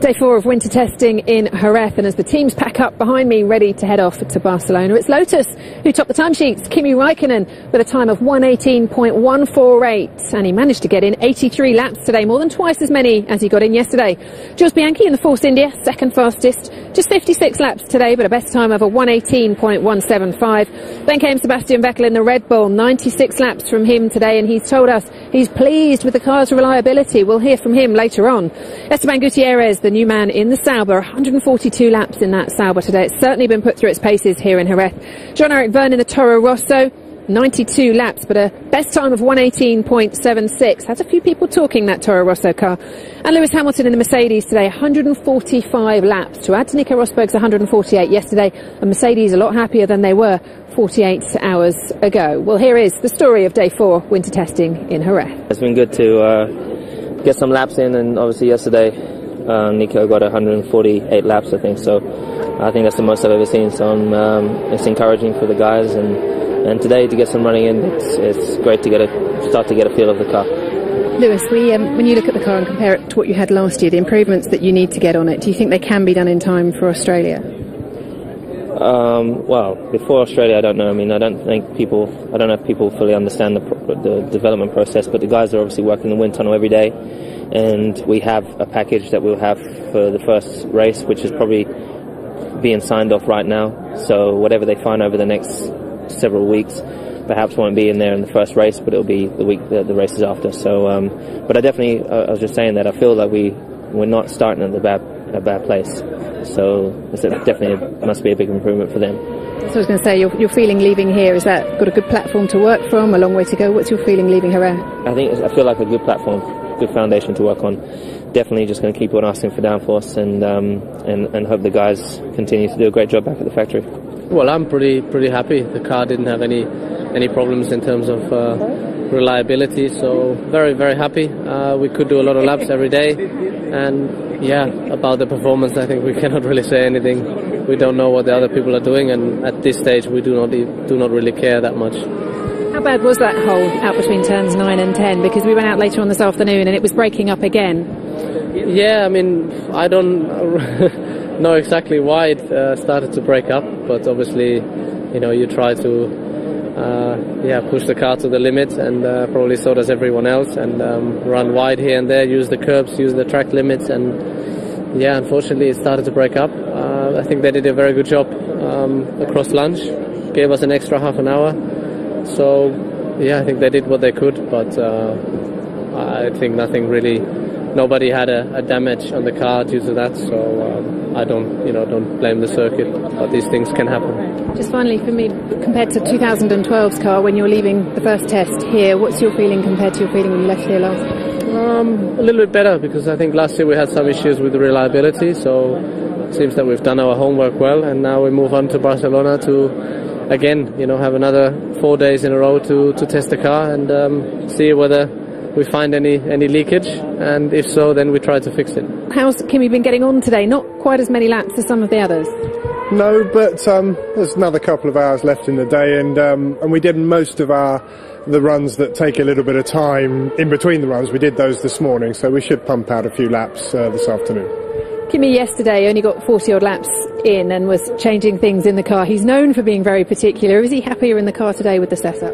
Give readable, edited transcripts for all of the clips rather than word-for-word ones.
Day 4 of winter testing in Jerez, and as the teams pack up behind me ready to head off to Barcelona, it's Lotus who topped the timesheets. Kimi Räikkönen with a time of 1:18.148, and he managed to get in 83 laps today, more than twice as many as he got in yesterday. Jules Bianchi in the Force India, second fastest, just 56 laps today, but a best time of a 1:18.175. Then came Sebastian Vettel in the Red Bull, 96 laps from him today, and he's told us he's pleased with the car's reliability. We'll hear from him later on. Esteban Gutierrez, the new man in the Sauber, 142 laps in that Sauber today. It's certainly been put through its paces here in Jerez. Jean-Eric Vergne in the Toro Rosso, 92 laps, but a best time of 1:18.76. Has a few people talking, that Toro Rosso car. And Lewis Hamilton in the Mercedes today, 145 laps, to add to Nico Rosberg's 148 yesterday. And Mercedes a lot happier than they were 48 hours ago. Well, here is the story of Day 4 winter testing in Jerez. It's been good to get some laps in, and obviously yesterday Nico got 148 laps, I think, so I think that's the most I've ever seen, so it's encouraging for the guys, and today to get some running in, it's great to start to get a feel of the car. Lewis, when you look at the car and compare it to what you had last year, the improvements that you need to get on it, do you think they can be done in time for Australia? Well, before Australia, I don't know. I mean, I don't know if people fully understand the development process, but the guys are obviously working the wind tunnel every day, and we have a package that we'll have for the first race, which is probably being signed off right now. So whatever they find over the next several weeks, perhaps won't be in there in the first race, but it'll be the week the races after. So, but I was just saying that I feel that we're not starting at a bad place. So it definitely must be a big improvement for them. So I was going to say, your feeling leaving here, is that got a good platform to work from, a long way to go? What's your feeling leaving Jerez? I feel like a good platform, good foundation to work on. Definitely just going to keep on asking for downforce and hope the guys continue to do a great job back at the factory. Well, I'm pretty happy. The car didn't have any problems in terms of reliability, so very, very happy. We could do a lot of laps every day, and yeah, about the performance, I think we cannot really say anything. We don't know what the other people are doing, and at this stage we do not really care that much. How bad was that hole out between turns 9 and 10? Because we went out later on this afternoon and it was breaking up again. Yeah, I mean, I don't know exactly why it started to break up, but obviously, you try to push the car to the limit, and probably so does everyone else, and run wide here and there, use the curbs, use the track limits, and yeah, unfortunately it started to break up. I think they did a very good job across lunch, gave us an extra half an hour, so yeah, I think they did what they could, but I think nobody had a damage on the car due to that, so I don't blame the circuit, but these things can happen. Just finally for me, compared to 2012's car, when you're leaving the first test here, what's your feeling compared to your feeling when you left here last? A little bit better, because I think last year we had some issues with the reliability, so it seems that we've done our homework well, and now we move on to Barcelona to again, have another 4 days in a row to test the car and see whether we find any leakage, and if so, then we try to fix it. How's Kimi been getting on today? Not quite as many laps as some of the others. No, but there's another couple of hours left in the day, and we did most of the runs that take a little bit of time in between the runs. We did those this morning, so we should pump out a few laps this afternoon. Kimi yesterday only got 40 odd laps in and was changing things in the car. He's known for being very particular. Is he happier in the car today with the setup?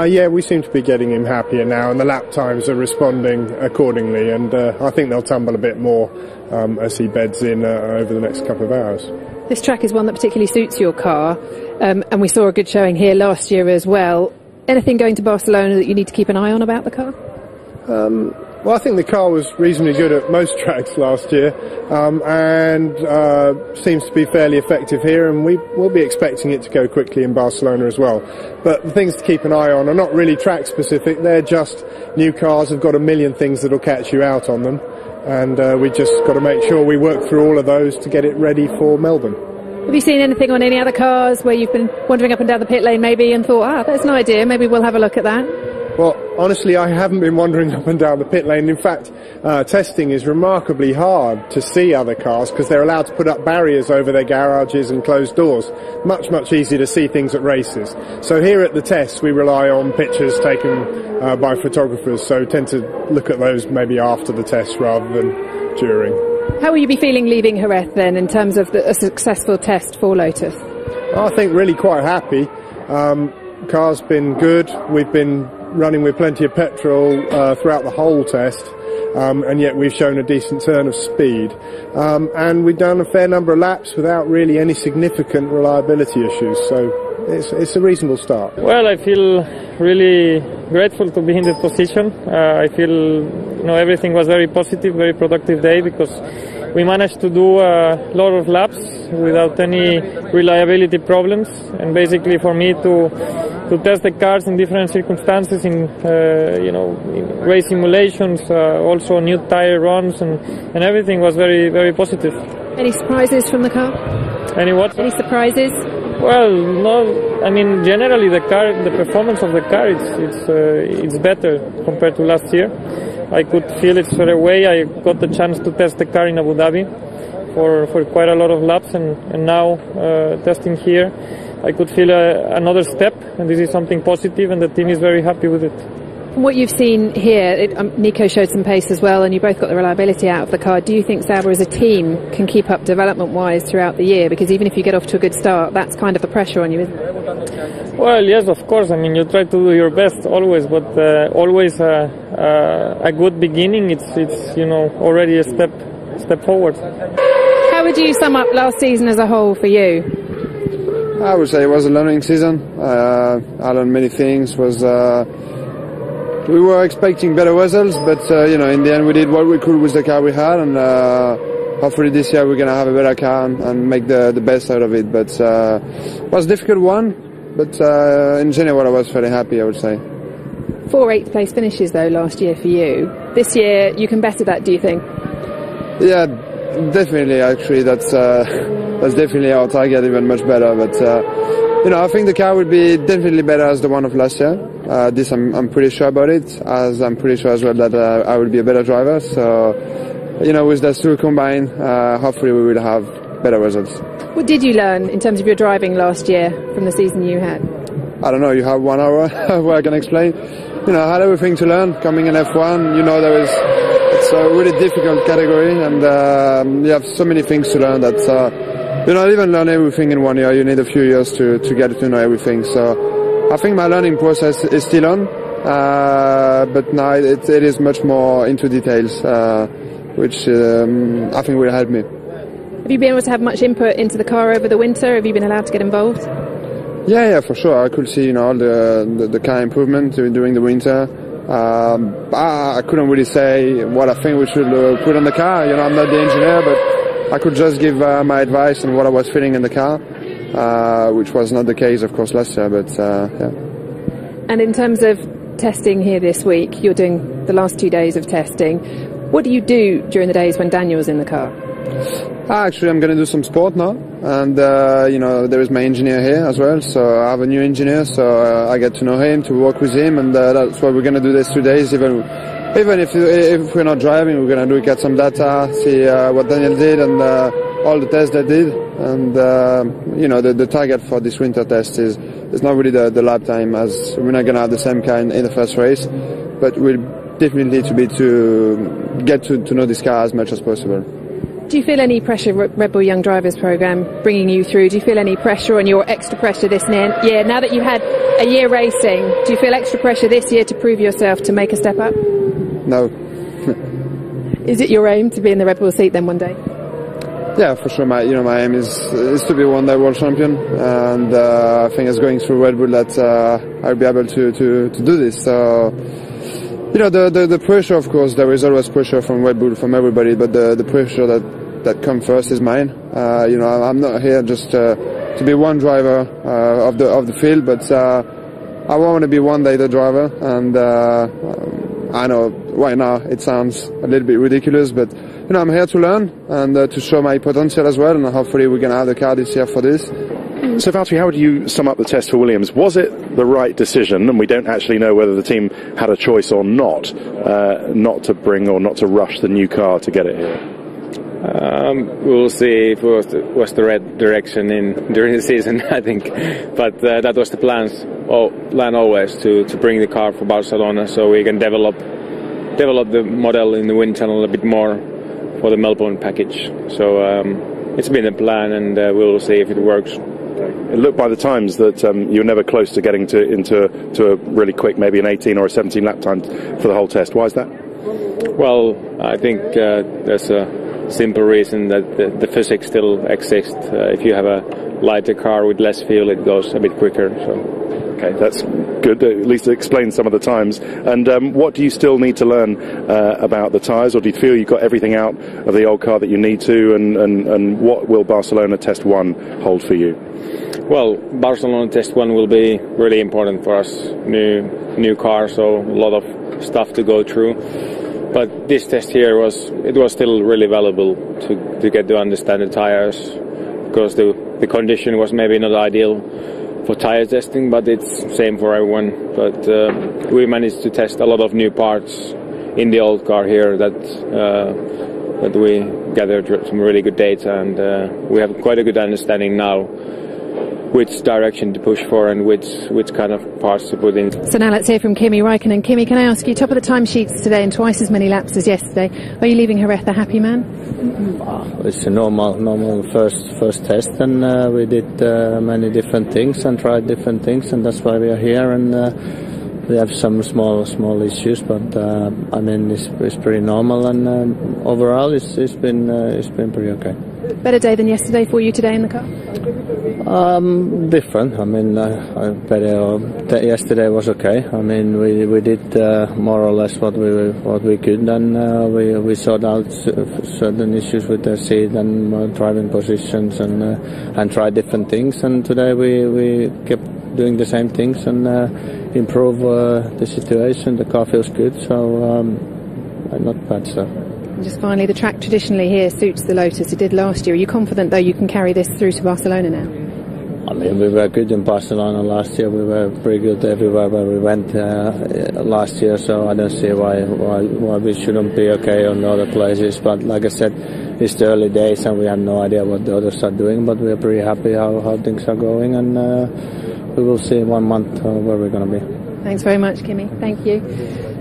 Yeah, we seem to be getting him happier now, and the lap times are responding accordingly, and I think they'll tumble a bit more as he beds in over the next couple of hours. This track is one that particularly suits your car, and we saw a good showing here last year as well. Anything going to Barcelona that you need to keep an eye on about the car? Well, I think the car was reasonably good at most tracks last year, and seems to be fairly effective here, and we'll be expecting it to go quickly in Barcelona as well. But the things to keep an eye on are not really track specific, they're just new cars have got a million things that'll catch you out on them, and we just got to make sure we work through all of those to get it ready for Melbourne. Have you seen anything on any other cars where you've been wandering up and down the pit lane maybe and thought, that's an idea, maybe we'll have a look at that? Well, honestly, I haven't been wandering up and down the pit lane. In fact, testing is remarkably hard to see other cars because they're allowed to put up barriers over their garages and closed doors. Much easier to see things at races. So here at the tests, we rely on pictures taken by photographers, so tend to look at those maybe after the test rather than during. How will you be feeling leaving Jerez then in terms of a successful test for Lotus? I think really quite happy. Car's been good. We've been running with plenty of petrol throughout the whole test, and yet we've shown a decent turn of speed. And we've done a fair number of laps without really any significant reliability issues, so it's a reasonable start. Well, I feel really grateful to be in this position. I feel everything was very positive, very productive day, because we managed to do a lot of laps without any reliability problems, and basically for me to test the cars in different circumstances, in race simulations, also new tire runs, and everything was very, very positive. Any surprises from the car? Any what? Any surprises? Well, no. I mean, generally the performance of the car, it's better compared to last year. I could feel it straight away. I got the chance to test the car in Abu Dhabi for quite a lot of laps, and now testing here, I could feel another step, and this is something positive, and the team is very happy with it. From what you've seen here, Nico showed some pace as well, and you both got the reliability out of the car. Do you think Sauber as a team can keep up development-wise throughout the year? Because even if you get off to a good start, that's kind of the pressure on you, isn't it? Well, yes, of course. I mean, you try to do your best always, but always a good beginning. It's already a step forward. How would you sum up last season as a whole for you? I would say it was a learning season. I learned many things. We were expecting better results, but in the end we did what we could with the car we had, and hopefully this year we're going to have a better car and make the best out of it. But it was a difficult one, but in general I was fairly happy, I would say. 4 8th place finishes though last year for you. This year you can better that, do you think? Yeah, definitely. Actually, that's definitely our target, even much better. But I think the car will be definitely better as the one of last year. This I'm pretty sure about it, as I'm pretty sure as well that I will be a better driver. So, with those two combined, hopefully we will have better results. What did you learn in terms of your driving last year from the season you had? I don't know, you have 1 hour where I can explain. I had everything to learn coming in F1. It's a really difficult category, and you have so many things to learn that you don't even learn everything in 1 year. You need a few years to get to know everything. So I think my learning process is still on, but now it is much more into details, which I think will help me. Have you been able to have much input into the car over the winter? Have you been allowed to get involved? Yeah, for sure. I could see all the car improvement during the winter. I couldn't really say what I think we should put on the car. I'm not the engineer, but I could just give my advice on what I was feeling in the car, which was not the case, of course, last year. But yeah. And in terms of testing here this week, you're doing the last 2 days of testing. What do you do during the days when Daniel's in the car? Actually, I'm going to do some sport now, and there is my engineer here as well, so I have a new engineer, so I get to know him, to work with him, and that's what we're going to do these 2 days. Even if we're not driving, we're going to look at some data, see what Daniel did, and all the tests they did, and the target for this winter test is not really the lap time, as we're not going to have the same car in the first race, but we'll definitely to get to know this car as much as possible. Do you feel any pressure, Red Bull Young Drivers Programme bringing you through? Do you feel any pressure on your extra pressure this year? Now that you've had a year racing, do you feel extra pressure this year to prove yourself, to make a step up? No. Is it your aim to be in the Red Bull seat then one day? Yeah, for sure. My aim is to be one day world champion, and I think it's going through Red Bull that I'll be able to do this. So. The pressure, of course, there is always pressure from Red Bull, from everybody, but the pressure that comes first is mine. I'm not here just to be one driver of the field, but I want to be one day the driver, and I know right now it sounds a little bit ridiculous, but I'm here to learn and to show my potential as well, and hopefully we're going to have the car this year for this. So Valtteri, how would you sum up the test for Williams? Was it the right decision, and we don't actually know whether the team had a choice or not to bring or not to rush the new car to get it here? We'll see if it was the right direction during the season, I think. But that was the plan always, to bring the car for Barcelona, so we can develop the model in the wind tunnel a bit more for the Melbourne package. So it's been a plan, and we'll see if it works. It looked by the times that you were never close to getting into a really quick, maybe an 18 or a 17 lap time for the whole test. Why is that? Well, I think there's a simple reason that the physics still exists. If you have a lighter car with less fuel, it goes a bit quicker. So. Okay, that's good. At least it explains some of the times. And what do you still need to learn about the tyres, or do you feel you've got everything out of the old car that you need to? And what will Barcelona Test 1 hold for you? Well, Barcelona Test 1 will be really important for us. New car, so a lot of stuff to go through. But this test here was still really valuable to get to understand the tyres, because the condition was maybe not ideal for tyre testing, but it's same for everyone. But we managed to test a lot of new parts in the old car here that we gathered some really good data, and we have quite a good understanding now which direction to push for and which kind of parts to put in. So now let's hear from Kimi Räikkönen. Kimi, can I ask you, top of the timesheets today and twice as many laps as yesterday, are you leaving Jerez a happy man? It's a normal first test, and we did many different things and tried different things, and that's why we are here. And we have some small issues, but I mean it's pretty normal, and overall it's been pretty okay. Better day than yesterday for you today in the car? Different. I mean, yesterday was okay. I mean, we did more or less what we could, and we sorted out certain issues with the seat and driving positions, and tried different things. And today we kept doing the same things and improve the situation. The car feels good, so not bad stuff. And just finally, the track traditionally here suits the Lotus. It did last year. Are you confident, though, you can carry this through to Barcelona now? I mean, we were good in Barcelona last year. We were pretty good everywhere where we went last year, so I don't see why we shouldn't be okay on other places. But like I said, it's the early days and we have no idea what the others are doing, but we're pretty happy how things are going, and we will see in 1 month where we're going to be. Thanks very much, Kimi. Thank you.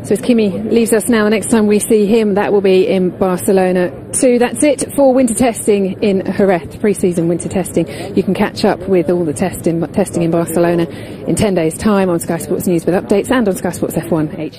So as Kimi leaves us now, the next time we see him, that will be in Barcelona too. That's it for winter testing in Jerez, pre-season winter testing. You can catch up with all the testing in Barcelona in 10 days' time on Sky Sports News with updates and on Sky Sports F1 HD.